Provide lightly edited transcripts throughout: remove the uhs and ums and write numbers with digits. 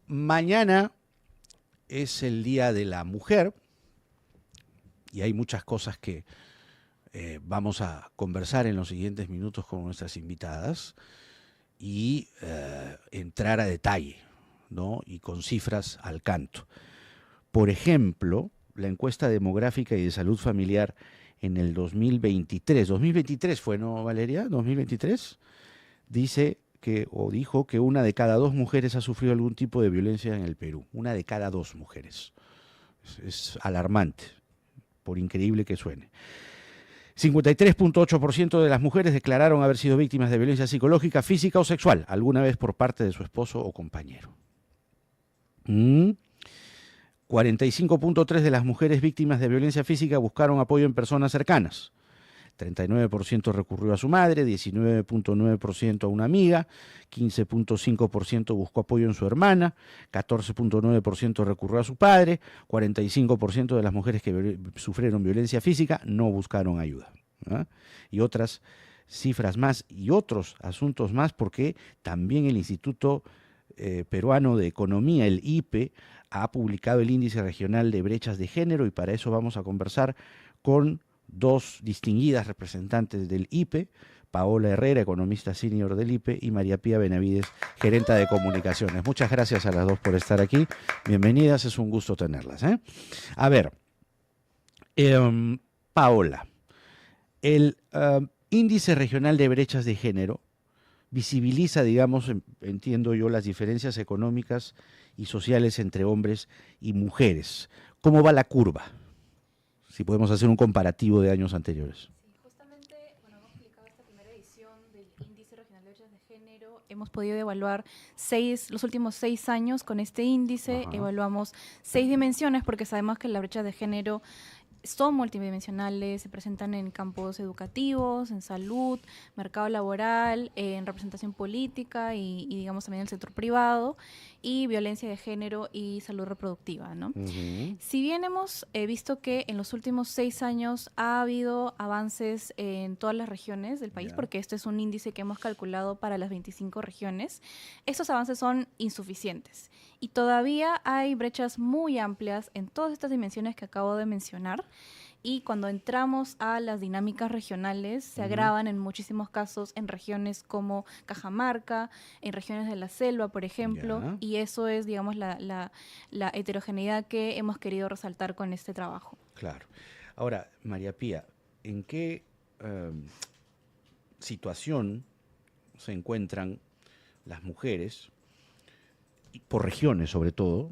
Mañana es el Día de la Mujer y hay muchas cosas que vamos a conversar en los siguientes minutos con nuestras invitadas y entrar a detalle, ¿no? Y con cifras al canto. Por ejemplo, la encuesta demográfica y de salud familiar en el 2023, 2023 fue, ¿no, Valeria? 2023, dice que, o dijo que una de cada dos mujeres ha sufrido algún tipo de violencia en el Perú. Una de cada dos mujeres. Es alarmante, por increíble que suene. 53.8% de las mujeres declararon haber sido víctimas de violencia psicológica, física o sexual alguna vez por parte de su esposo o compañero. 45.3% de las mujeres víctimas de violencia física buscaron apoyo en personas cercanas. 39% recurrió a su madre, 19.9% a una amiga, 15.5% buscó apoyo en su hermana, 14.9% recurrió a su padre, 45% de las mujeres que sufrieron violencia física no buscaron ayuda. ¿Ah? Y otras cifras más y otros asuntos más, porque también el Instituto Peruano de Economía, el IPE, ha publicado el Índice Regional de Brechas de Género y para eso vamos a conversar con dos distinguidas representantes del IPE, Paola Herrera, economista senior del IPE, y María Pía Benavides, gerenta de comunicaciones. Muchas gracias a las dos por estar aquí. Bienvenidas, es un gusto tenerlas. A ver, Paola, el Índice Regional de Brechas de Género visibiliza, digamos, entiendo yo, las diferencias económicas y sociales entre hombres y mujeres. ¿Cómo va la curva? Si podemos hacer un comparativo de años anteriores. Sí, justamente, bueno, hemos publicado esta primera edición del Índice Regional de Brechas de Género. Hemos podido evaluar los últimos 6 años con este índice. Ajá. Evaluamos 6 dimensiones porque sabemos que las brechas de género son multidimensionales, se presentan en campos educativos, en salud, mercado laboral, en representación política y digamos también en el sector privado, y violencia de género y salud reproductiva, ¿no? Si bien hemos visto que en los últimos 6 años ha habido avances en todas las regiones del país, porque este es un índice que hemos calculado para las 25 regiones, estos avances son insuficientes y todavía hay brechas muy amplias en todas estas dimensiones que acabo de mencionar. Y cuando entramos a las dinámicas regionales, se agravan en muchísimos casos en regiones como Cajamarca, en regiones de la selva, por ejemplo, y eso es, digamos, la heterogeneidad que hemos querido resaltar con este trabajo. Claro. Ahora, María Pía, ¿en qué situación se encuentran las mujeres, y por regiones sobre todo?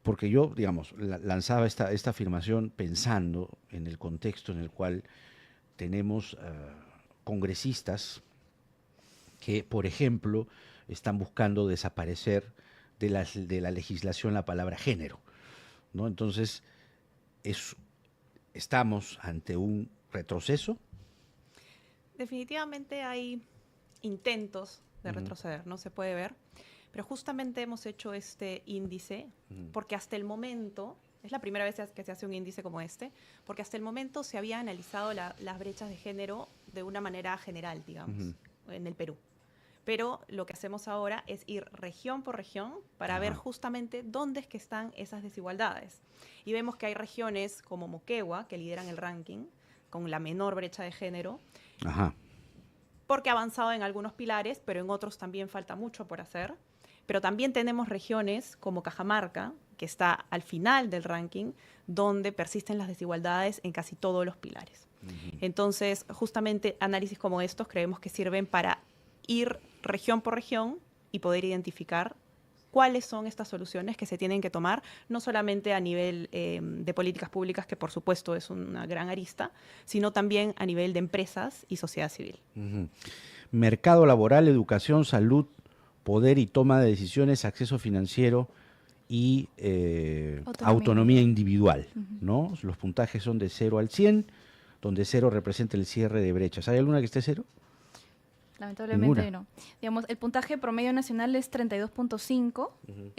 Porque yo, digamos, lanzaba esta afirmación pensando en el contexto en el cual tenemos congresistas que, por ejemplo, están buscando desaparecer de la legislación la palabra género, ¿no? Entonces, ¿estamos ante un retroceso? Definitivamente hay intentos de retroceder, ¿no? Se puede ver. Pero justamente hemos hecho este índice porque hasta el momento, es la primera vez que se hace un índice como este, porque hasta el momento se había analizado las brechas de género de una manera general, digamos, en el Perú. Pero lo que hacemos ahora es ir región por región para ver justamente dónde es que están esas desigualdades. Y vemos que hay regiones como Moquegua, que lideran el ranking, con la menor brecha de género, porque ha avanzado en algunos pilares, pero en otros también falta mucho por hacer. Pero también tenemos regiones como Cajamarca, que está al final del ranking, donde persisten las desigualdades en casi todos los pilares. Entonces, justamente análisis como estos creemos que sirven para ir región por región y poder identificar cuáles son estas soluciones que se tienen que tomar, no solamente a nivel de políticas públicas, que por supuesto es una gran arista, sino también a nivel de empresas y sociedad civil. Mercado laboral, educación, salud, poder y toma de decisiones, acceso financiero y autonomía individual, ¿no? Los puntajes son de 0 al 100, donde 0 representa el cierre de brechas. ¿Hay alguna que esté 0? Lamentablemente Ninguna. no. Digamos, el puntaje promedio nacional es 32.5,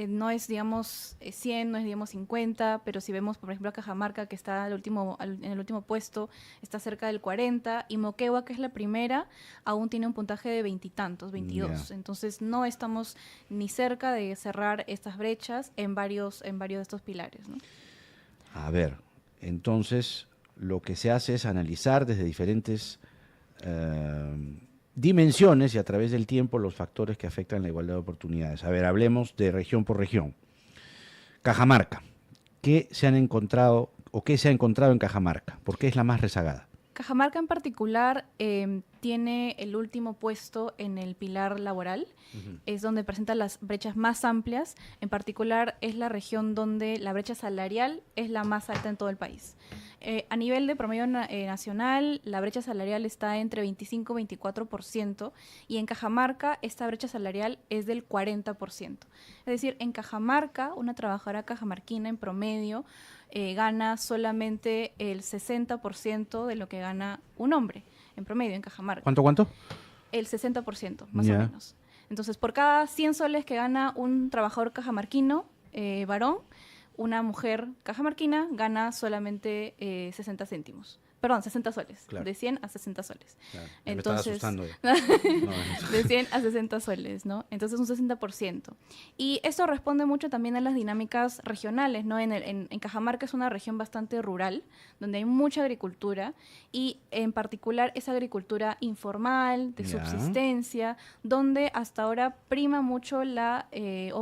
no es, digamos, 100, no es, digamos, 50, pero si vemos, por ejemplo, a Cajamarca, que está en el último puesto, está cerca del 40, y Moquegua, que es la primera, aún tiene un puntaje de 20 y tantos, 22. Ya. Entonces, no estamos ni cerca de cerrar estas brechas en varios de estos pilares, ¿no? A ver, entonces lo que se hace es analizar desde diferentes dimensiones y a través del tiempo los factores que afectan la igualdad de oportunidades. A ver, hablemos de región por región. Cajamarca, ¿qué se han encontrado o qué se ha encontrado en Cajamarca? ¿Por qué es la más rezagada? Cajamarca en particular tiene el último puesto en el pilar laboral, es donde presenta las brechas más amplias. En particular es la región donde la brecha salarial es la más alta en todo el país. A nivel de promedio nacional, la brecha salarial está entre 25 y 24%, y en Cajamarca esta brecha salarial es del 40%. Es decir, en Cajamarca, una trabajadora cajamarquina en promedio gana solamente el 60% de lo que gana un hombre en promedio en Cajamarca. ¿Cuánto? El 60%, más Ya. o menos. Entonces, por cada 100 soles que gana un trabajador cajamarquino varón, una mujer cajamarquina gana solamente 60 céntimos. Perdón, 60 soles. Claro. De 100 a 60 soles. Claro, Entonces, me estaba asustando. No, de 100 a 60 soles, ¿no? Entonces un 60%. Y esto responde mucho también a las dinámicas regionales, ¿no? En Cajamarca es una región bastante rural, donde hay mucha agricultura, y en particular esa agricultura informal, de Ya. subsistencia, donde hasta ahora prima mucho la la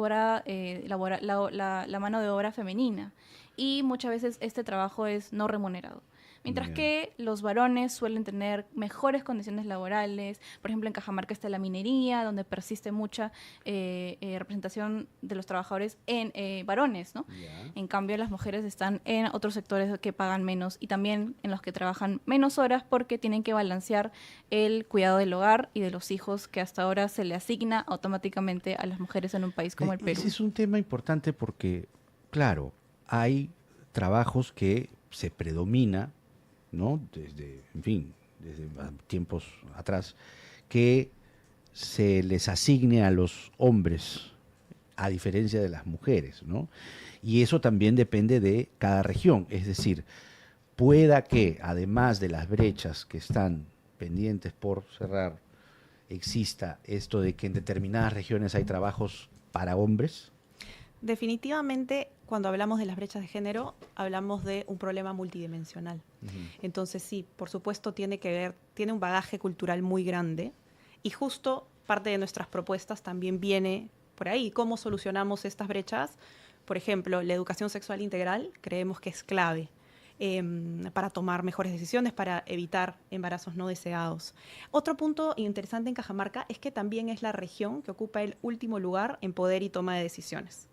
mano de obra femenina. Y muchas veces este trabajo es no remunerado. Mientras Ya. que los varones suelen tener mejores condiciones laborales. Por ejemplo, en Cajamarca está la minería, donde persiste mucha representación de los trabajadores en varones, ¿no? Ya. En cambio, las mujeres están en otros sectores que pagan menos y también en los que trabajan menos horas porque tienen que balancear el cuidado del hogar y de los hijos que hasta ahora se le asigna automáticamente a las mujeres en un país como el Perú. Ese es un tema importante porque, claro, hay trabajos que se predomina, ¿no? Desde tiempos atrás, que se les asigne a los hombres, a diferencia de las mujeres, ¿no? Y eso también depende de cada región, es decir, pueda que, además de las brechas que están pendientes por cerrar, exista esto de que en determinadas regiones hay trabajos para hombres. Definitivamente, cuando hablamos de las brechas de género, hablamos de un problema multidimensional. Entonces, sí, por supuesto, tiene un bagaje cultural muy grande, y justo parte de nuestras propuestas también viene por ahí. ¿Cómo solucionamos estas brechas? Por ejemplo, la educación sexual integral creemos que es clave para tomar mejores decisiones, para evitar embarazos no deseados. Otro punto interesante en Cajamarca es que también es la región que ocupa el último lugar en poder y toma de decisiones,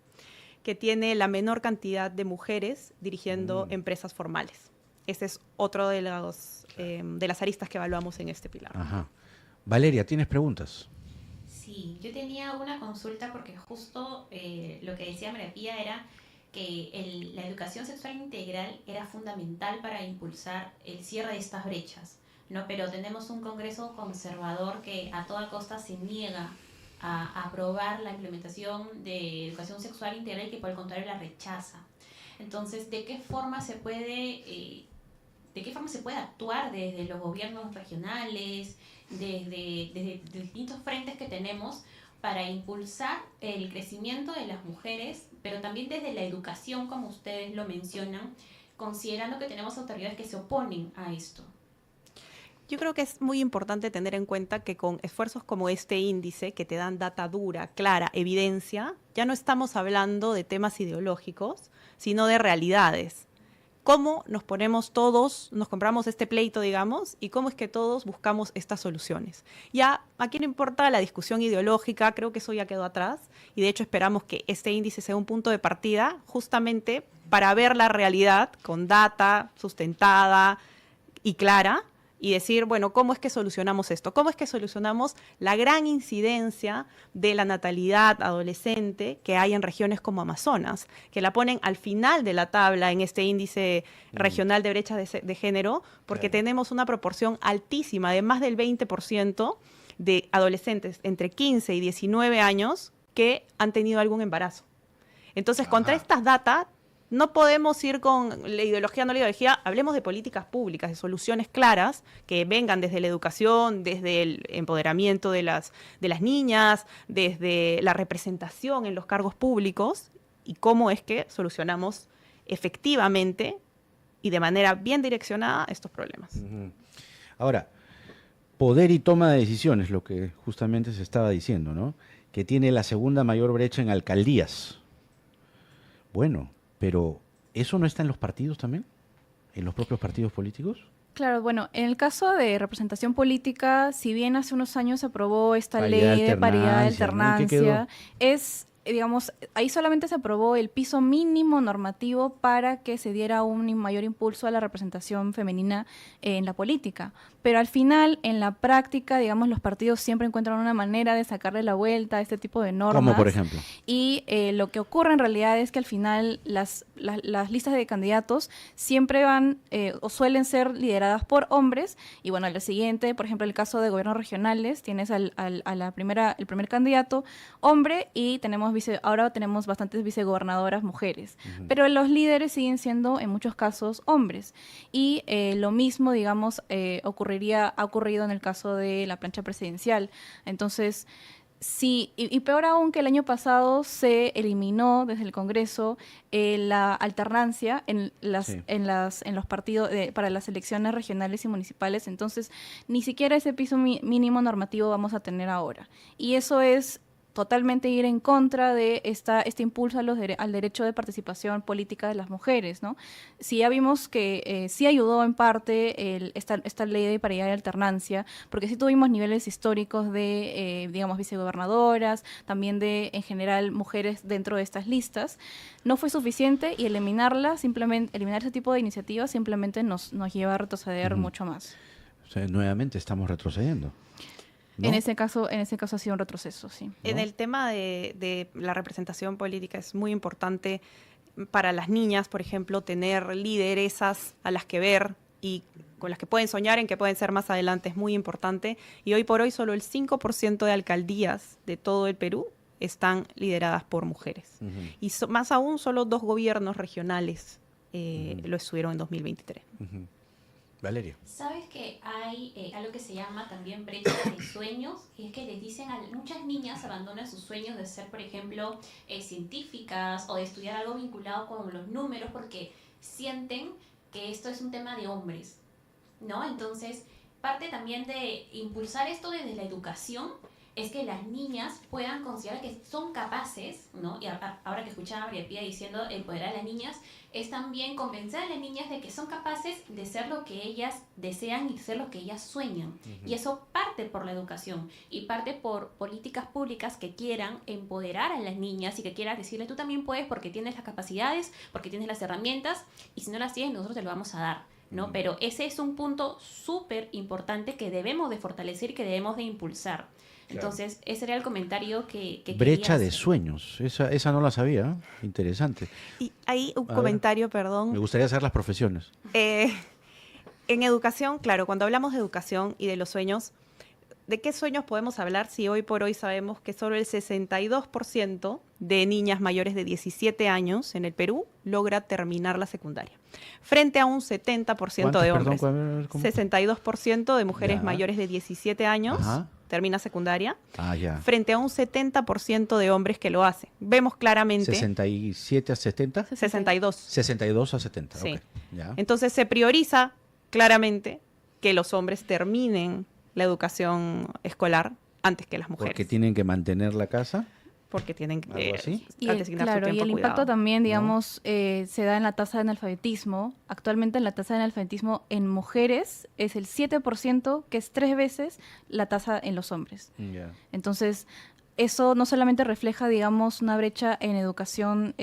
que tiene la menor cantidad de mujeres dirigiendo empresas formales. Ese es otro de las aristas que evaluamos en este pilar. Ajá. Valeria, ¿tienes preguntas? Sí, yo tenía una consulta porque justo lo que decía María Pía era que la educación sexual integral era fundamental para impulsar el cierre de estas brechas, ¿no? Pero tenemos un Congreso conservador que a toda costa se niega a aprobar la implementación de educación sexual integral y que por el contrario la rechaza. Entonces, ¿de qué forma se puede actuar desde los gobiernos regionales, desde distintos frentes que tenemos para impulsar el crecimiento de las mujeres, pero también desde la educación, como ustedes lo mencionan, considerando que tenemos autoridades que se oponen a esto? Yo creo que es muy importante tener en cuenta que con esfuerzos como este índice, que te dan data dura, clara, evidencia, ya no estamos hablando de temas ideológicos, sino de realidades. ¿Cómo nos ponemos todos, nos compramos este pleito, digamos, y cómo es que todos buscamos estas soluciones? Ya, aquí no importa la discusión ideológica, creo que eso ya quedó atrás, y de hecho esperamos que este índice sea un punto de partida justamente para ver la realidad con data sustentada y clara, y decir, bueno, ¿cómo es que solucionamos esto? ¿Cómo es que solucionamos la gran incidencia de la natalidad adolescente que hay en regiones como Amazonas, que la ponen al final de la tabla en este índice regional de brechas de género, porque tenemos una proporción altísima de más del 20% de adolescentes entre 15 y 19 años que han tenido algún embarazo. Entonces, contra estas datas, no podemos ir con la ideología, no la ideología, hablemos de políticas públicas, de soluciones claras que vengan desde la educación, desde el empoderamiento de las niñas, desde la representación en los cargos públicos y cómo es que solucionamos efectivamente y de manera bien direccionada estos problemas. Ahora, poder y toma de decisiones, lo que justamente se estaba diciendo, ¿no? Que tiene la segunda mayor brecha en alcaldías. Bueno, pero ¿eso no está en los partidos también? ¿En los propios partidos políticos? Claro, bueno, en el caso de representación política, si bien hace unos años se aprobó esta Paridad, ley de paridad de alternancia, ¿no? ¿En qué alternancia, es, digamos, ahí solamente se aprobó el piso mínimo normativo para que se diera un mayor impulso a la representación femenina en la política. Pero al final, en la práctica, digamos, los partidos siempre encuentran una manera de sacarle la vuelta a este tipo de normas. ¿Cómo, por ejemplo? Y lo que ocurre en realidad es que al final las listas de candidatos siempre van o suelen ser lideradas por hombres. Y bueno, al siguiente, por ejemplo, el caso de gobiernos regionales, tienes el primer candidato hombre y ahora tenemos bastantes vicegobernadoras mujeres. Pero los líderes siguen siendo en muchos casos hombres. Y lo mismo, digamos, ha ocurrido en el caso de la plancha presidencial. Entonces, sí, y peor aún que el año pasado se eliminó desde el Congreso la alternancia en los partidos para las elecciones regionales y municipales. Entonces, ni siquiera ese piso mínimo normativo vamos a tener ahora. Y eso es totalmente ir en contra de este impulso al derecho de participación política de las mujeres, ¿no? Sí, ya vimos que sí ayudó en parte esta ley de paridad y alternancia, porque sí tuvimos niveles históricos de, digamos, vicegobernadoras, también de, en general, mujeres dentro de estas listas. No fue suficiente y eliminar ese tipo de iniciativas simplemente nos lleva a retroceder mucho más. O sea, nuevamente estamos retrocediendo, ¿no? En ese caso ha sido un retroceso, sí. En el tema de la representación política es muy importante para las niñas, por ejemplo, tener lideresas a las que ver y con las que pueden soñar en que pueden ser más adelante, es muy importante. Y hoy por hoy solo el 5% de alcaldías de todo el Perú están lideradas por mujeres. Y más aún, solo 2 gobiernos regionales lo estuvieron en 2023. Valeria. ¿Sabes que hay algo que se llama también brecha de sueños? Y es que les dicen a muchas niñas abandonan sus sueños de ser, por ejemplo, científicas o de estudiar algo vinculado con los números porque sienten que esto es un tema de hombres, ¿no? Entonces, parte también de impulsar esto desde la educación es que las niñas puedan considerar que son capaces, ¿no? Y ahora que escuchaba a María Pía diciendo empoderar a las niñas, es también convencer a las niñas de que son capaces de ser lo que ellas desean y ser lo que ellas sueñan. Y eso parte por la educación y parte por políticas públicas que quieran empoderar a las niñas y que quieran decirles tú también puedes porque tienes las capacidades, porque tienes las herramientas y si no las tienes nosotros te lo vamos a dar, ¿no? Pero ese es un punto súper importante que debemos de fortalecer y que debemos de impulsar. Entonces, ese era el comentario que brecha de hacer. Sueños, esa no la sabía, interesante. Y hay un comentario, perdón. Me gustaría saber las profesiones. En educación, claro, cuando hablamos de educación y de los sueños, ¿de qué sueños podemos hablar si hoy por hoy sabemos que solo el 62% de niñas mayores de 17 años en el Perú logra terminar la secundaria? Frente a un 70% de hombres. Perdón, 62% de mujeres mayores de 17 años termina secundaria. Frente a un 70% de hombres que lo hacen. Vemos claramente... ¿67 a 70? 62. 62 a 70, sí. Ok. Ya. Entonces se prioriza claramente que los hombres terminen la educación escolar antes que las mujeres. Porque tienen que mantener la casa. Porque tienen que ¿Algo así? asignar su Claro, tiempo y el a impacto cuidado. también, digamos, se da en la tasa de analfabetismo. Actualmente la tasa de analfabetismo en mujeres es el 7%, que es 3 veces la tasa en los hombres. Entonces, eso no solamente refleja, digamos, una brecha en educación,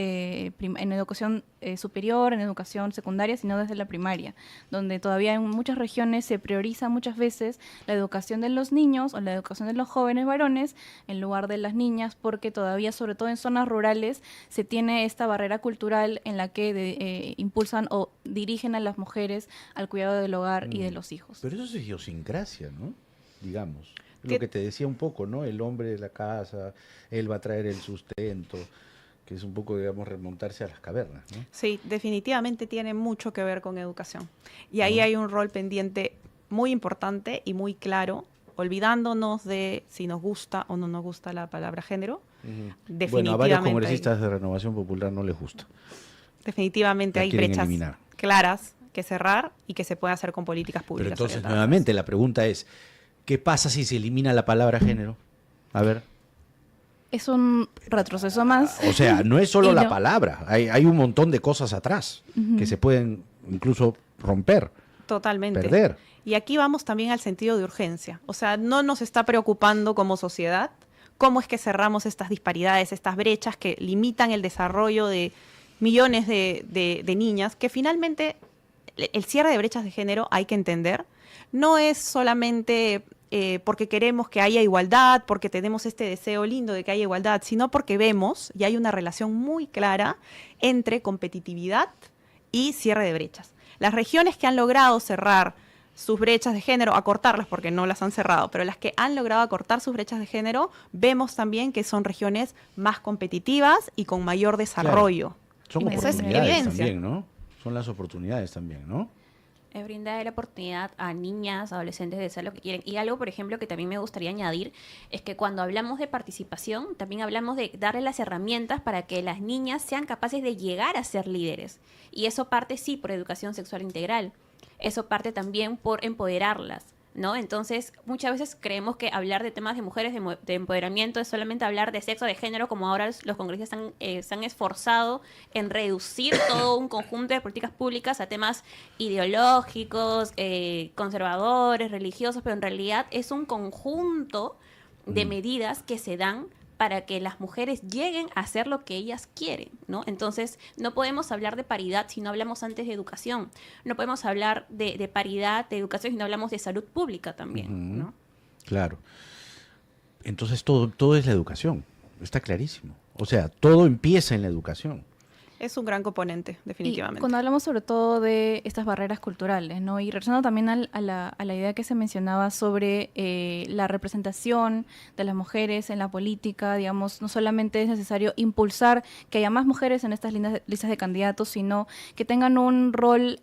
superior, en educación secundaria, sino desde la primaria, donde todavía en muchas regiones se prioriza muchas veces la educación de los niños o la educación de los jóvenes varones en lugar de las niñas, porque todavía, sobre todo en zonas rurales, se tiene esta barrera cultural en la que impulsan o dirigen a las mujeres al cuidado del hogar y de los hijos. Pero eso es idiosincrasia, ¿no? Digamos. Lo que te decía un poco, ¿no? El hombre de la casa, él va a traer el sustento, que es un poco, digamos, remontarse a las cavernas, ¿no? Sí, definitivamente tiene mucho que ver con educación. Y ahí hay un rol pendiente muy importante y muy claro, olvidándonos de si nos gusta o no nos gusta la palabra género. Definitivamente Bueno, a varios congresistas de Renovación Popular no les gusta. Definitivamente La hay quieren brechas eliminar. claras que cerrar y que se puede hacer con políticas Pero públicas. entonces, orientadas. nuevamente, la pregunta es, ¿qué pasa si se elimina la palabra género? A ver. Es un retroceso más. O sea, no es solo Y la no- palabra, hay un montón de cosas atrás que se pueden incluso romper, Totalmente. perder. Y aquí vamos también al sentido de urgencia. O sea, no nos está preocupando como sociedad cómo es que cerramos estas disparidades, estas brechas que limitan el desarrollo de millones de niñas, que finalmente el cierre de brechas de género, hay que entender, no es solamente porque queremos que haya igualdad, porque tenemos este deseo lindo de que haya igualdad, sino porque vemos, y hay una relación muy clara entre competitividad y cierre de brechas. Las regiones que han logrado cerrar sus brechas de género, acortarlas porque no las han cerrado, pero las que han logrado acortar sus brechas de género, vemos también que son regiones más competitivas y con mayor desarrollo. Son Eso es oportunidades evidencia. también, ¿no? Son las oportunidades también, ¿no? Es brindar la oportunidad a niñas, adolescentes de hacer lo que quieren. Y algo, por ejemplo, que también me gustaría añadir, es que cuando hablamos de participación, también hablamos de darle las herramientas para que las niñas sean capaces de llegar a ser líderes. Y eso parte, sí, por educación sexual integral. Eso parte también por empoderarlas, ¿no? Entonces, muchas veces creemos que hablar de temas de mujeres, de empoderamiento, es solamente hablar de sexo, de género, como ahora los congresistas se han esforzado en reducir todo un conjunto de políticas públicas a temas ideológicos, conservadores, religiosos, pero en realidad es un conjunto de medidas que se dan para que las mujeres lleguen a hacer lo que ellas quieren, ¿no? Entonces, no podemos hablar de paridad si no hablamos antes de educación. No podemos hablar de paridad, de educación, si no hablamos de salud pública también, ¿no? Claro. Entonces todo es la educación, está clarísimo. O sea, todo empieza en la educación. Es un gran componente, Y definitivamente. cuando hablamos sobre todo de estas barreras culturales, ¿no? Y regresando también a la idea que se mencionaba sobre la representación de las mujeres en la política, digamos, no solamente es necesario impulsar que haya más mujeres en estas listas de candidatos, sino que tengan un rol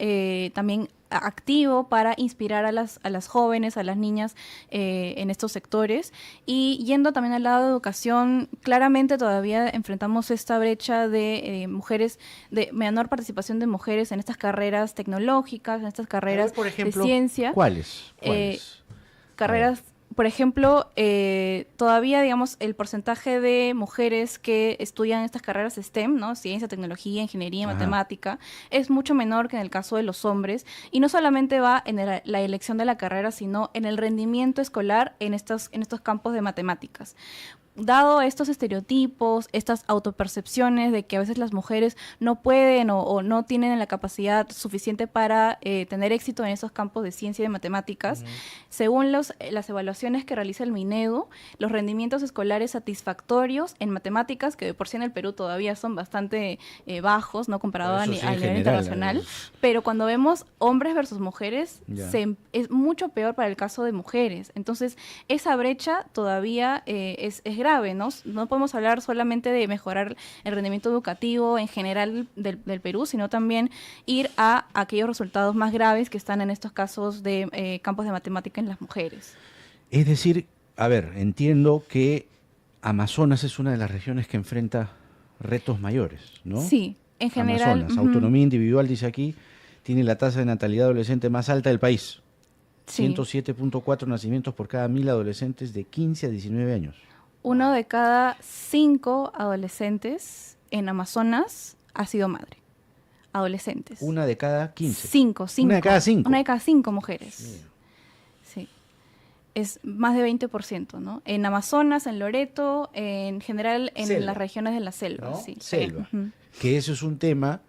también activo para inspirar a las jóvenes, a las niñas en estos sectores. Y yendo también al lado de educación, claramente todavía enfrentamos esta brecha de mujeres, de menor participación de mujeres en estas carreras tecnológicas, en estas carreras Por ejemplo, de ciencia. ¿Cuáles? Carreras, por ejemplo, todavía, digamos, el porcentaje de mujeres que estudian estas carreras STEM, ¿no? Ciencia, tecnología, ingeniería, Ajá. matemática, es mucho menor que en el caso de los hombres. Y no solamente va en la elección de la carrera, sino en el rendimiento escolar en estos campos de matemáticas. Dado estos estereotipos, estas autopercepciones de que a veces las mujeres no pueden o no tienen la capacidad suficiente para tener éxito en esos campos de ciencia y de matemáticas, según las evaluaciones que realiza el Minedu, los rendimientos escolares satisfactorios en matemáticas, que de por sí en el Perú todavía son bastante bajos, no comparado Eso sí, a en nivel general, internacional, pero cuando vemos hombres versus mujeres, Ya. es mucho peor para el caso de mujeres. Entonces, esa brecha todavía es grave, ¿no? No podemos hablar solamente de mejorar el rendimiento educativo en general del Perú, sino también ir a aquellos resultados más graves que están en estos casos de campos de matemática en las mujeres. Es decir, a ver, entiendo que Amazonas es una de las regiones que enfrenta retos mayores, ¿no? Sí, en general. Amazonas, ujú, autonomía individual, dice aquí, tiene la tasa de natalidad adolescente más alta del país. sí. 107.4 nacimientos por cada 1000 adolescentes de 15 a 19 años. 1 de cada 5 adolescentes en Amazonas ha sido madre. Adolescentes. Una de cada 15. 5. Una de cada 5. Una de cada 5 mujeres. Sí. Es más de 20%, ¿no? En Amazonas, en Loreto, en general en Selva, las regiones de la selva. ¿no? Sí. Selva. Ujú. Que eso es un tema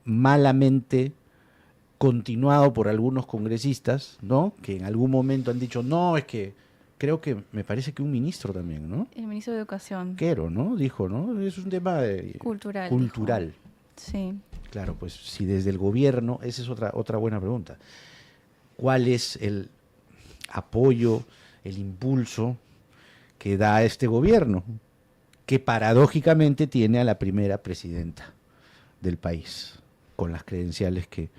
malamente continuado por algunos congresistas, ¿no? Que en algún momento han dicho, no, es que creo que me parece que un ministro también, ¿no? El ministro de Educación. Quero, ¿no? Dijo, ¿no? Es un tema Cultural. cultural. dijo. Sí. Claro, pues si desde el gobierno, esa es otra buena pregunta. ¿Cuál es el apoyo, el impulso que da este gobierno, que paradójicamente tiene a la primera presidenta del país, con las credenciales que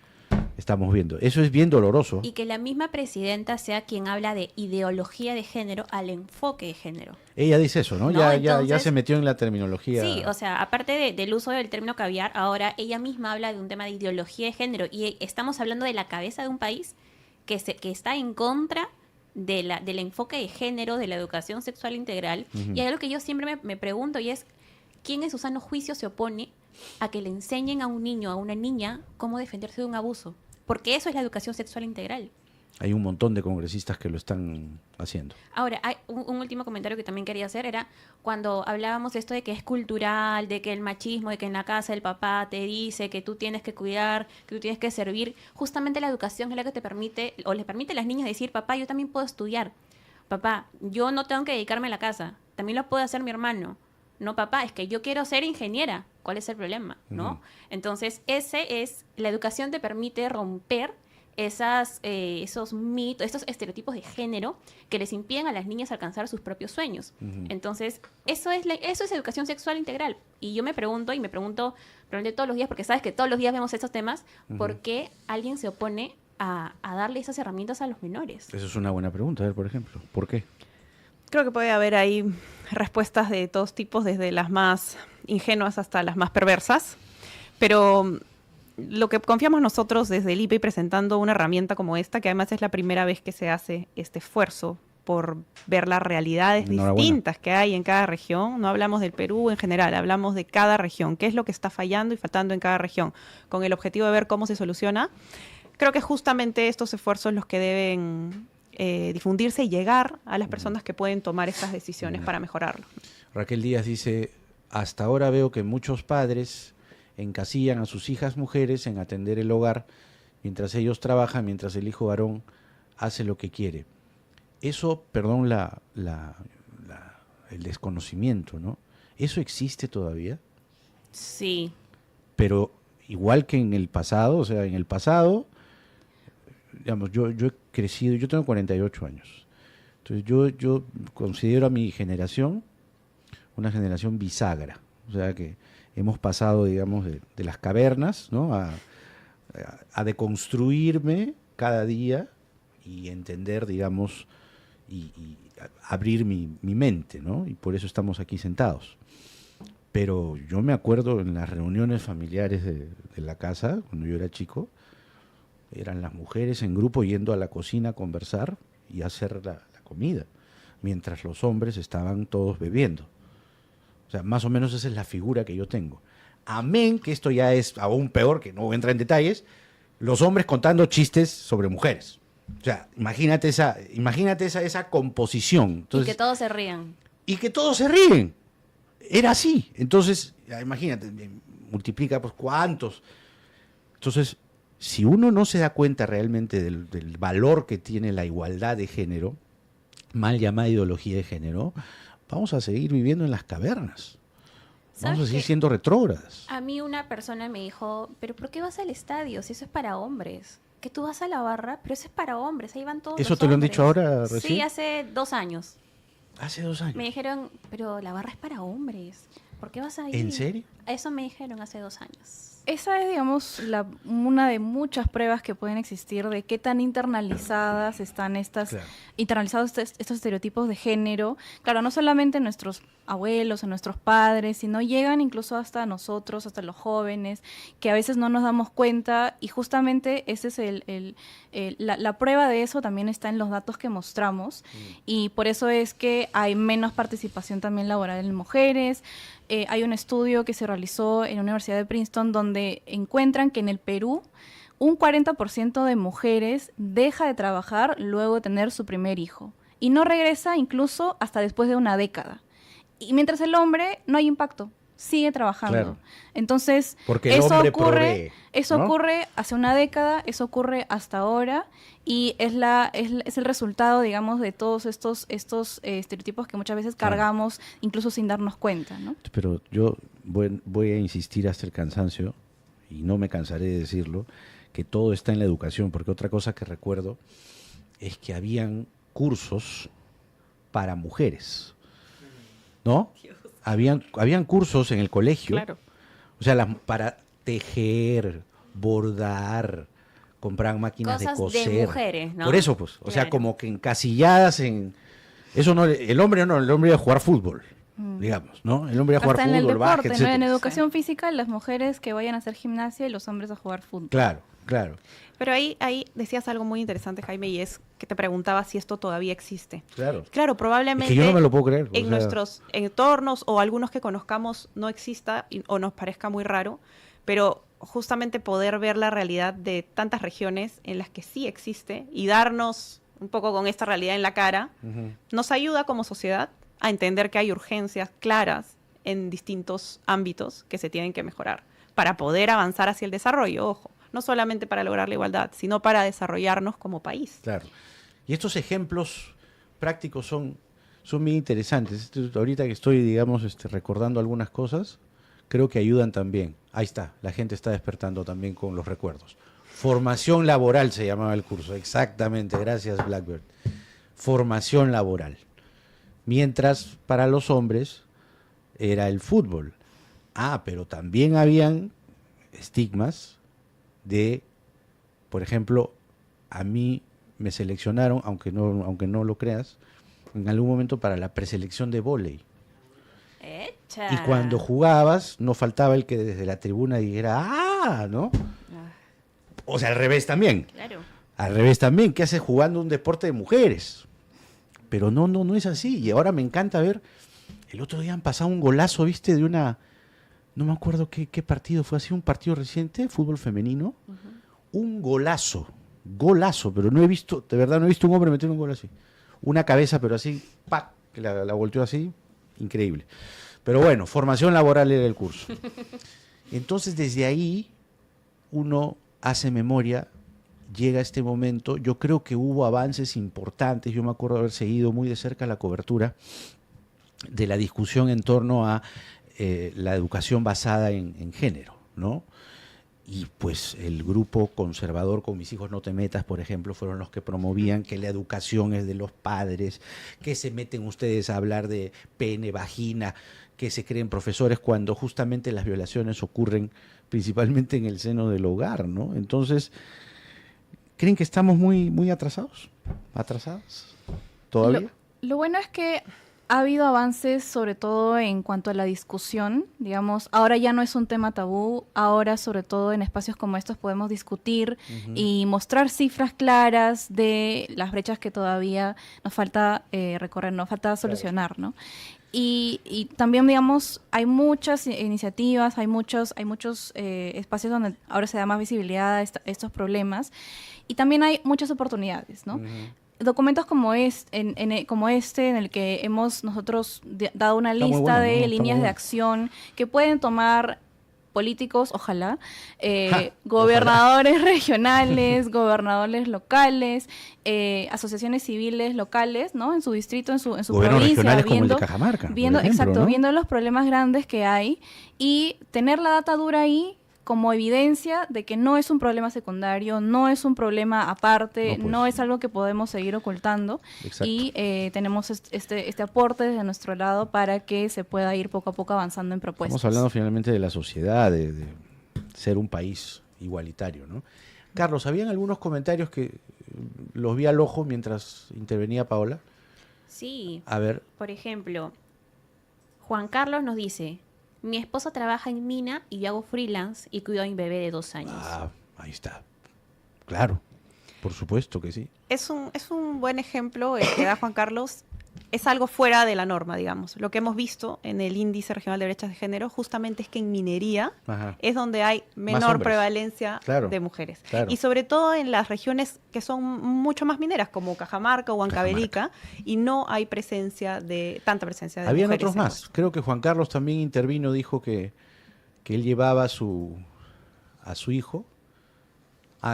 estamos viendo. Eso es bien doloroso. Y que la misma presidenta sea quien habla de ideología de género al enfoque de género. Ella dice eso, ¿no? No, Ya entonces, se metió en la terminología. Sí, o sea, aparte del uso del término caviar, ahora ella misma habla de un tema de ideología de género y estamos hablando de la cabeza de un país que está en contra del enfoque de género, de la educación sexual integral. Ujú. Y hay algo que yo siempre me pregunto y es, ¿quién en su sano juicio se opone a que le enseñen a un niño, a una niña, cómo defenderse de un abuso? Porque eso es la educación sexual integral. Hay un montón de congresistas que lo están haciendo. Ahora, hay un último comentario que también quería hacer, era cuando hablábamos de esto de que es cultural, de que el machismo, de que en la casa el papá te dice que tú tienes que cuidar, que tú tienes que servir. Justamente la educación es la que te permite, o les permite a las niñas decir, papá, yo también puedo estudiar. Papá, yo no tengo que dedicarme a la casa, también lo puede hacer mi hermano. No, papá, es que yo quiero ser ingeniera. ¿Cuál es el problema? ¿No? Ujú. Entonces, la educación te permite romper esos mitos, estos estereotipos de género que les impiden a las niñas alcanzar sus propios sueños. Ujú. Entonces, eso es educación sexual integral. Y yo me pregunto probablemente todos los días, porque sabes que todos los días vemos estos temas, ¿por qué alguien se opone a darle esas herramientas a los menores? Esa es una buena pregunta, a ver, por ejemplo. ¿Por qué? Creo que puede haber ahí respuestas de todos tipos, desde las más ingenuas hasta las más perversas, pero lo que confiamos nosotros desde el IPI presentando una herramienta como esta, que además es la primera vez que se hace este esfuerzo por ver las realidades Enhorabuena. distintas que hay en cada región. No hablamos del Perú en general, hablamos de cada región, qué es lo que está fallando y faltando en cada región, con el objetivo de ver cómo se soluciona. Creo que justamente estos esfuerzos los que deben difundirse y llegar a las personas que pueden tomar estas decisiones para mejorarlo. Raquel Díaz dice, hasta ahora veo que muchos padres encasillan a sus hijas mujeres en atender el hogar mientras ellos trabajan, mientras el hijo varón hace lo que quiere. Eso, perdón el desconocimiento, ¿no? ¿Eso existe todavía? Sí. Pero igual que en el pasado, o sea, en el pasado, digamos, yo he crecido, yo tengo 48 años. Entonces yo considero a mi generación una generación bisagra. O sea que hemos pasado, digamos, de las cavernas, ¿no? a deconstruirme cada día y entender, digamos, y abrir mi mente, ¿no? Y por eso estamos aquí sentados. Pero yo me acuerdo en las reuniones familiares de la casa, cuando yo era chico, eran las mujeres en grupo yendo a la cocina a conversar y a hacer la comida, mientras los hombres estaban todos bebiendo. O sea, más o menos esa es la figura que yo tengo. Amén, que esto ya es aún peor, que no voy a entrar en detalles, los hombres contando chistes sobre mujeres. O sea, imagínate esa composición. Entonces, Y que todos se rían. y que todos se ríen. Era así. Entonces, ya imagínate, multiplica pues cuántos. Entonces, si uno no se da cuenta realmente del valor que tiene la igualdad de género, mal llamada ideología de género, vamos a seguir viviendo en las cavernas. Vamos a ¿Sabes seguir qué? siendo retrógradas. A mí una persona me dijo, pero ¿por qué vas al estadio si eso es para hombres? Que tú vas a la barra, pero eso es para hombres, ahí van todos ¿Eso los te lo han hombres. dicho ahora recién? Sí, hace 2 años. Hace 2 años. Me dijeron, pero la barra es para hombres, ¿por qué vas a ir? ¿En serio? Eso me dijeron hace 2 años. Esa es, digamos, una de muchas pruebas que pueden existir de qué tan internalizadas están Claro. internalizados estos estereotipos de género. Claro, no solamente en nuestros abuelos, en nuestros padres, sino llegan incluso hasta nosotros, hasta los jóvenes, que a veces no nos damos cuenta, y justamente ese es la prueba de eso también está en los datos que mostramos, y por eso es que hay menos participación también laboral en mujeres. Hay un estudio que se realizó en la Universidad de Princeton donde encuentran que en el Perú un 40% de mujeres deja de trabajar luego de tener su primer hijo y no regresa incluso hasta después de una década. Y mientras el hombre no hay impacto, sigue trabajando. Claro. Entonces, Porque el hombre provee, eso ¿no? ocurre hace una década, eso ocurre hasta ahora, y es el resultado, digamos, de todos estos estereotipos que muchas veces Claro. cargamos incluso sin darnos cuenta, ¿no? Pero yo voy a insistir hasta el cansancio, y no me cansaré de decirlo, que todo está en la educación, porque otra cosa que recuerdo es que habían cursos para mujeres, ¿no? Habían cursos en el colegio, Claro. o sea, para tejer, bordar, comprar máquinas Cosas de de coser. mujeres, ¿no? Por eso, pues, o sea, Claro. como que encasilladas en... Eso no, el hombre iba a jugar fútbol, digamos, ¿no? El hombre iba a jugar Hasta en el fútbol, deporte, básquet, ¿no? En etcétera. educación física, las mujeres que vayan a hacer gimnasia y los hombres a jugar fútbol. Claro, claro, Pero ahí decías algo muy interesante, Jaime, y es que te preguntaba si esto todavía existe. claro. Claro, Es probablemente que yo no me lo puedo creer. o en sea, nuestros entornos o algunos que conozcamos no exista o nos parezca muy raro, pero justamente poder ver la realidad de tantas regiones en las que sí existe y darnos un poco con esta realidad en la cara, ujú. nos ayuda como sociedad a entender que hay urgencias claras en distintos ámbitos que se tienen que mejorar para poder avanzar hacia el desarrollo, ojo, no solamente para lograr la igualdad, sino para desarrollarnos como país. Claro. Y estos ejemplos prácticos son bien interesantes. Ahorita que estoy, digamos, recordando algunas cosas, creo que ayudan también. Ahí está, la gente está despertando también con los recuerdos. Formación laboral se llamaba el curso, exactamente, gracias Blackbird. Formación laboral. Mientras para los hombres era el fútbol. Pero también habían estigmas de, por ejemplo, a mí me seleccionaron, aunque no lo creas, en algún momento para la preselección de vóley. Echa. Y cuando jugabas, no faltaba el que desde la tribuna dijera, ¿no? O sea, al revés también. Claro. Al revés también, ¿qué haces jugando un deporte de mujeres? Pero no es así. Y ahora me encanta ver, el otro día han pasado un golazo, ¿viste? De una, no me acuerdo qué partido fue, así un partido reciente, fútbol femenino. Un golazo, pero no he visto, de verdad no he visto un hombre meter un gol así. Una cabeza, pero así, ¡pac! Que la volteó así, increíble. Pero bueno, formación laboral era el curso. Entonces desde ahí uno hace memoria, llega este momento, yo creo que hubo avances importantes, yo me acuerdo haber seguido muy de cerca la cobertura de la discusión en torno a la educación basada en género, ¿no? Y pues el grupo conservador Con mis hijos no te metas, por ejemplo, fueron los que promovían que la educación es de los padres, que se meten ustedes a hablar de pene, vagina, que se creen profesores cuando justamente las violaciones ocurren principalmente en el seno del hogar, ¿no? Entonces, ¿creen que estamos muy atrasados? ¿Atrasadas? ¿Todavía? Lo bueno es que ha habido avances, sobre todo en cuanto a la discusión, digamos, ahora ya no es un tema tabú, ahora sobre todo en espacios como estos podemos discutir y mostrar cifras claras de las brechas que todavía nos falta recorrer, nos falta solucionar, ¿no? Y también, digamos, hay muchas iniciativas, hay muchos espacios donde ahora se da más visibilidad a estos problemas y también hay muchas oportunidades, ¿no? Documentos como como este, en el que hemos nosotros dado una Está muy lista bueno, ¿no? de Está líneas muy de bueno. acción que pueden tomar políticos, ojalá, Ja, gobernadores regionales, gobernadores locales, asociaciones civiles locales, ¿no? En su distrito, en su Gobiernos provincia, regionales como el de Cajamarca, por ejemplo, exacto, ¿no? viendo los problemas grandes que hay y tener la data dura ahí como evidencia de que no es un problema secundario, no es un problema aparte, No, pues. no es algo que podemos seguir ocultando. Exacto. Y tenemos este aporte desde nuestro lado para que se pueda ir poco a poco avanzando en propuestas. Estamos hablando finalmente de la sociedad, de ser un país igualitario, ¿no? Carlos, habían algunos comentarios que los vi al ojo mientras intervenía Paola. Sí, A ver, por ejemplo, Juan Carlos nos dice, mi esposa trabaja en mina y yo hago freelance y cuido a mi bebé de 2 años. ahí está. Claro, por supuesto que sí. Es un buen ejemplo el que da Juan Carlos. Es algo fuera de la norma, digamos. Lo que hemos visto en el Índice Regional de Brechas de Género justamente es que en minería Ajá. es donde hay menor hombres. prevalencia Claro, de mujeres. claro. Y sobre todo en las regiones que son mucho más mineras, como Cajamarca o Huancavelica, y no hay tanta presencia de Habían mujeres. otros en más. Creo que Juan Carlos también intervino, dijo que él llevaba a su hijo.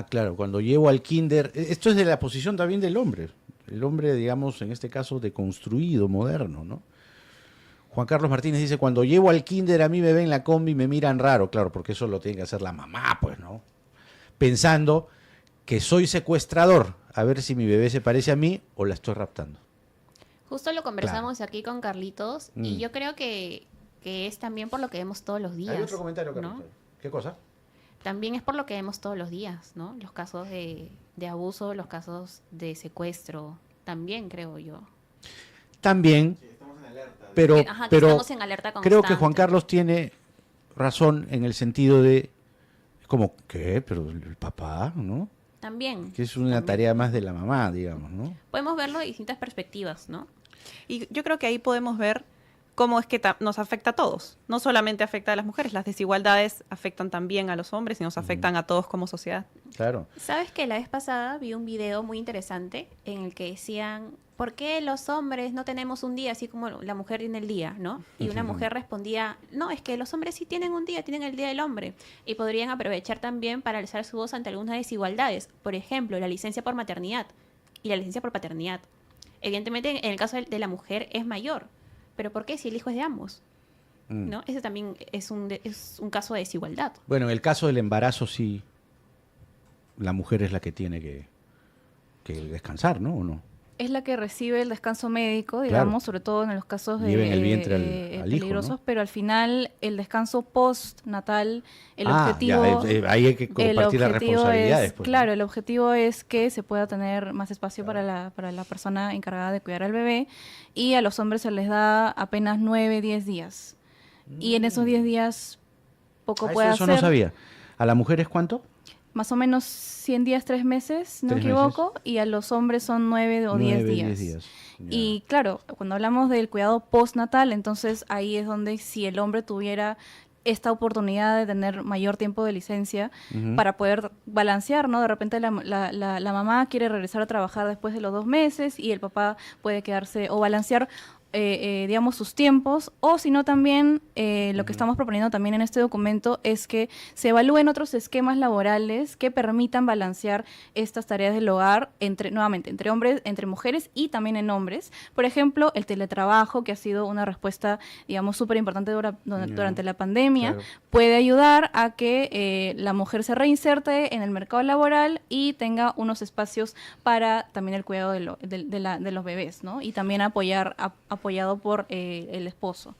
Claro, cuando llevo al kinder, esto es de la posición también del hombre. El hombre, digamos, en este caso, deconstruido, moderno, ¿no? Juan Carlos Martínez dice, cuando llevo al kinder a mí me ven en la combi y me miran raro. Claro, porque eso lo tiene que hacer la mamá, pues, ¿no? Pensando que soy secuestrador, a ver si mi bebé se parece a mí o la estoy raptando. Justo lo conversamos aquí con Carlitos y Mm. yo creo que es también por lo que vemos todos los días. Hay otro comentario, ¿no? Carlos. ¿Qué cosa? También es por lo que vemos todos los días, ¿no? Los casos de abuso, los casos de secuestro, también creo yo. También, pero, Ajá, que pero estamos en alerta creo que Juan constante. Carlos tiene razón en el sentido de, como, ¿qué? Pero el papá, ¿no? También. Que es una también. tarea más de la mamá, digamos, ¿no? Podemos verlo de distintas perspectivas, ¿no? Y yo creo que ahí podemos ver cómo es que nos afecta a todos. No solamente afecta a las mujeres, las desigualdades afectan también a los hombres y nos afectan a todos como sociedad. Claro. ¿Sabes que la vez pasada vi un video muy interesante en el que decían, ¿por qué los hombres no tenemos un día así como la mujer tiene el día, ¿no? Y una Ujú. mujer respondía, no, es que los hombres sí tienen un día, tienen el Día del Hombre. Y podrían aprovechar también para alzar su voz ante algunas desigualdades. Por ejemplo, la licencia por maternidad y la licencia por paternidad. Evidentemente, en el caso de la mujer es mayor. ¿Pero por qué si el hijo es de ambos? Mm. ¿No? Ese también es un caso de desigualdad. Bueno, en el caso del embarazo sí, la mujer es la que tiene que descansar, ¿no? ¿O no? Es la que recibe el descanso médico, Claro. digamos, sobre todo en los casos Lleva en el vientre al hijo, peligrosos, ¿no? pero al final el descanso postnatal, el Ah, objetivo... ya, ahí hay que compartir las responsabilidades. es, pues, ¿no? claro, el objetivo es que se pueda tener más espacio para la persona encargada de cuidar al bebé, y a los hombres se les da apenas 9, 10 días. Y en esos 10 días poco Ah, puede eso hacer. no sabía. ¿A la mujer es cuánto? Más o menos 100 días, 3 meses, no me 3 equivoco, y a los hombres son 9 o 10 9, días. 10 días. Ya. Y claro, cuando hablamos del cuidado postnatal, entonces ahí es donde si el hombre tuviera esta oportunidad de tener mayor tiempo de licencia Ujú. para poder balancear, ¿no? De repente la mamá quiere regresar a trabajar después de los 2 meses y el papá puede quedarse o balancear digamos, sus tiempos, o si no también lo que estamos proponiendo también en este documento es que se evalúen otros esquemas laborales que permitan balancear estas tareas del hogar nuevamente, entre hombres, entre mujeres y también en hombres. Por ejemplo, el teletrabajo, que ha sido una respuesta, digamos, súper importante durante la pandemia, Claro. puede ayudar a que la mujer se reinserte en el mercado laboral y tenga unos espacios para también el cuidado de los bebés, ¿no? Y también apoyado por el esposo.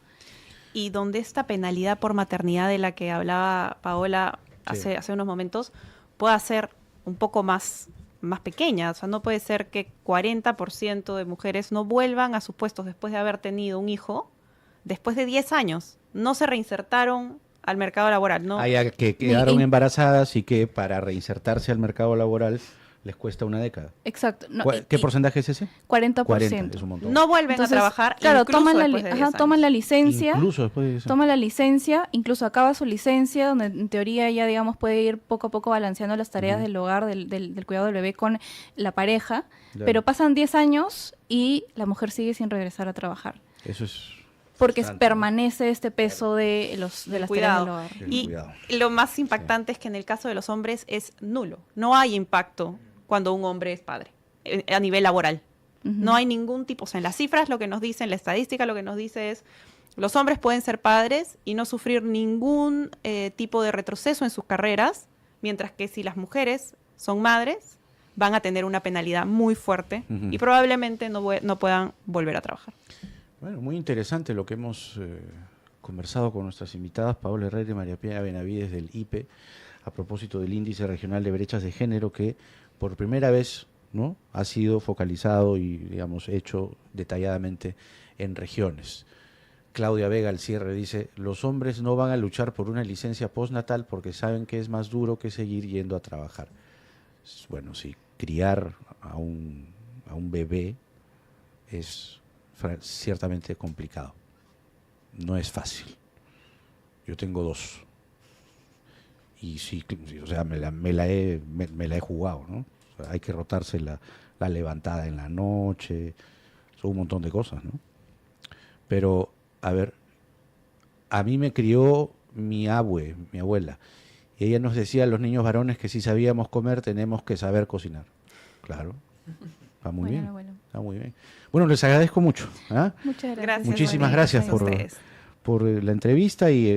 Y donde esta penalidad por maternidad de la que hablaba Paola Sí. hace unos momentos pueda ser un poco más pequeña. O sea, no puede ser que 40% de mujeres no vuelvan a sus puestos después de haber tenido un hijo después de 10 años. No se reinsertaron al mercado laboral, ¿no? Hay que quedaron y- embarazadas y que para reinsertarse al mercado laboral les cuesta una década. Exacto. No, ¿Qué y porcentaje es ese? 40%. 40, es un montón. No vuelven Entonces, a trabajar, claro, incluso toman después de 10 años. toman la licencia, Incluso después de eso. toma la licencia, incluso acaba su licencia, donde en teoría ya, digamos, puede ir poco a poco balanceando las tareas Ujú. del hogar, del cuidado del bebé con la pareja, Claro. pero pasan 10 años y la mujer sigue sin regresar a trabajar, Eso es porque frustrante, ¿no? permanece este peso de las tareas cuidado. del hogar. El Y cuidado. lo más impactante es que en el caso de los hombres es nulo. No hay impacto cuando un hombre es padre a nivel laboral. Ujú. No hay ningún tipo, o sea, en las cifras lo que nos dicen, la estadística lo que nos dice es los hombres pueden ser padres y no sufrir ningún tipo de retroceso en sus carreras, mientras que si las mujeres son madres van a tener una penalidad muy fuerte Ujú. y probablemente no puedan volver a trabajar. Bueno, muy interesante lo que hemos conversado con nuestras invitadas, Paola Herrera y María Pía Benavides del IPE, a propósito del Índice Regional de Brechas de Género, que por primera vez, ¿no?, ha sido focalizado y, digamos, hecho detalladamente en regiones. Claudia Vega al cierre dice, los hombres no van a luchar por una licencia postnatal porque saben que es más duro que seguir yendo a trabajar. Bueno, sí, criar a un bebé es ciertamente complicado. No es fácil. Yo tengo 2. Y sí, o sea, me la he jugado, ¿no? O sea, hay que rotarse la levantada en la noche, son un montón de cosas, ¿no? Pero, a ver, a mí me crió mi abuela, y ella nos decía a los niños varones que si sabíamos comer tenemos que saber cocinar. Claro, está muy Bueno, bien, bueno. está muy bien. Bueno, les agradezco mucho, ¿ah? Muchas gracias. Gracias. Muchísimas Bonnie. gracias A por ustedes. la entrevista y